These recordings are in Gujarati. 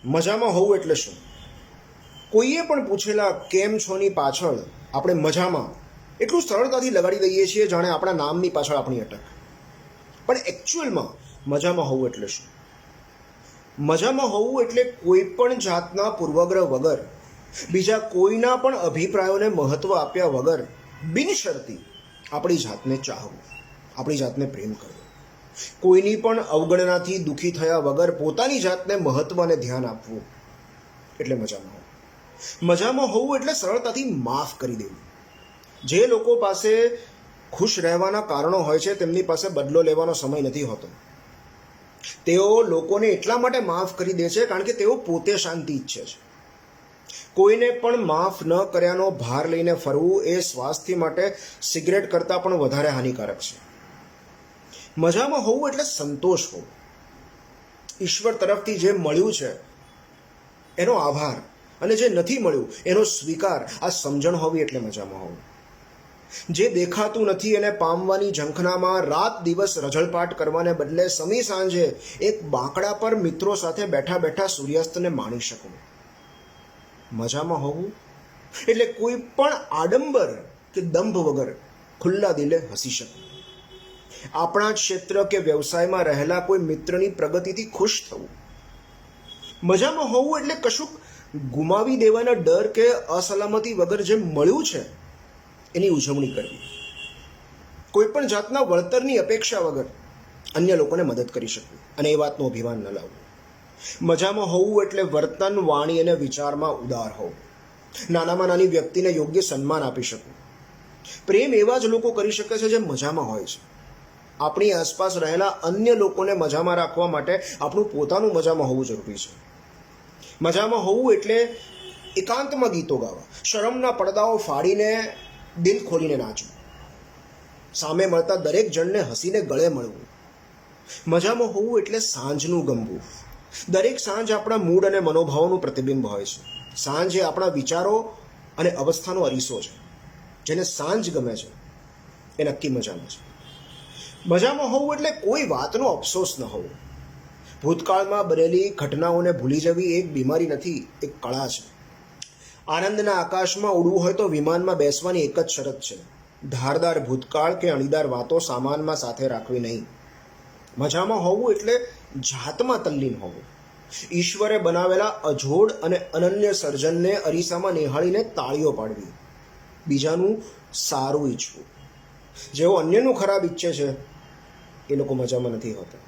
મજામાં હોવું એટલે શું? કોઈએ પણ પૂછેલા કેમ છોની પાછળ આપણે મજામાં એટલું સરળતાથી લગાડી દઈએ છીએ જાણે આપણા નામની પાછળ આપણી અટક. પણ એકચ્યુઅલમાં મજામાં હોવું એટલે શું? મજામાં હોવું એટલે કોઈ પણ જાતના પૂર્વગ્રહ વગર, બીજા કોઈના પણ અભિપ્રાયોને મહત્વ આપ્યા વગર બિનશરતી આપણી જાતને ચાહવું, આપણી જાતને પ્રેમ કરવો, કોઈની પણ અવગણનાથી દુઃખી થયા વગર પોતાની જાતને મહત્વ અને ધ્યાન આપવું એટલે મજામાં હોવું. મજામાં હોવું એટલે સરળતાથી માફ કરી દેવું. જે લોકો પાસે ખુશ રહેવાના કારણો હોય છે તેમની પાસે બદલો લેવાનો સમય નથી હોતો. તેઓ લોકોને એટલા માટે માફ કરી દે છે કારણ કે તેઓ પોતે શાંતિ ઈચ્છે છે. કોઈને પણ માફ ન કર્યાનો ભાર લઈને ફરવું એ સ્વાસ્થ્ય માટે સિગરેટ કરતાં પણ વધારે હાનિકારક છે. મજામાં હોવું એટલે સંતોષ હોવો. ઈશ્વર તરફથી જે મળ્યું છે એનો આભાર અને જે નથી મળ્યું એનો સ્વીકાર, આ સમજણ હોવી એટલે મજામાં હોવું. જે દેખાતું નથી એને પામવાની ઝંખનામાં રાત દિવસ રઝળપાટ કરવાને બદલે સમી સાંજે એક બાંકડા પર મિત્રો સાથે બેઠા બેઠા સૂર્યાસ્તને માણી શકવું. મજામાં હોવું એટલે કોઈ પણ આડંબર કે દંભ વગર ખુલ્લા દિલે હસી શકવું. આપણા જ ક્ષેત્ર કે વ્યવસાયમાં રહેલા કોઈ મિત્રની પ્રગતિથી ખુશ થવું. મજામાં હોવું એટલે કશુંક ગુમાવી દેવાના ડર કે અસલામતી વગર જે મળ્યું છે એની ઉજવણી કરવી. કોઈ પણ જાતના વળતરની અપેક્ષા વગર અન્ય લોકોને મદદ કરી શકવી અને એ વાતનું અભિમાન ન લાવવું. મજામાં હોવું એટલે વર્તન, વાણી અને વિચારમાં ઉદાર હોવું. નાનામાં નાની વ્યક્તિને યોગ્ય સન્માન આપી શકવું. પ્રેમ એવા જ લોકો કરી શકે છે જે મજામાં હોય છે. આપણી આસપાસ રહેલા અન્ય લોકોને મજામાં રાખવા માટે આપણું પોતાનું મજામાં હોવું જરૂરી છે. મજામાં હોવું એટલે એકાંતમાં ગીતો ગાવા, શરમના પડદાઓ ફાડીને દિલ ખોલીને નાચવું, સામે મળતા દરેક જણને હસીને ગળે મળવું. મજામાં હોવું એટલે સાંજનું ગમવું. દરેક સાંજ આપણા મૂડ અને મનોભાવોનું પ્રતિબિંબ હોય છે. સાંજ એ આપણા વિચારો અને અવસ્થાનો અરીસો છે. જેને સાંજ ગમે છે એ નક્કી મજામાં છે. મજામાં હોવું એટલે કોઈ વાતનો અફસોસ ન હોવો. ભૂતકાળમાં બનેલી ઘટનાઓને ભૂલી જવી એક બીમારી નથી, એક કળા છે. આનંદના આકાશમાં ઉડવું હોય તો વિમાનમાં બેસવાની એક જ શરત છે: ધારદાર ભૂતકાળ કે અણીદાર વાતો સામાનમાં સાથે રાખવી નહીં. મજામાં હોવું એટલે જાતમાં તલ્લીન હોવું. ઈશ્વરે બનાવેલા અજોડ અને અનન્ય સર્જનને અરીસામાં નિહાળીને તાળીઓ પાડવી. બીજાનું સારું ઈચ્છવું. જેઓ અન્યનું ખરાબ ઈચ્છે છે એ લોકો મજામાં નથી હોતા.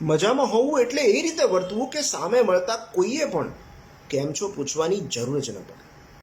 મજામાં હોવું એટલે એ રીતે વર્તવું કે સામે મળતા કોઈએ પણ કેમ છો પૂછવાની જરૂર જ ન પડે.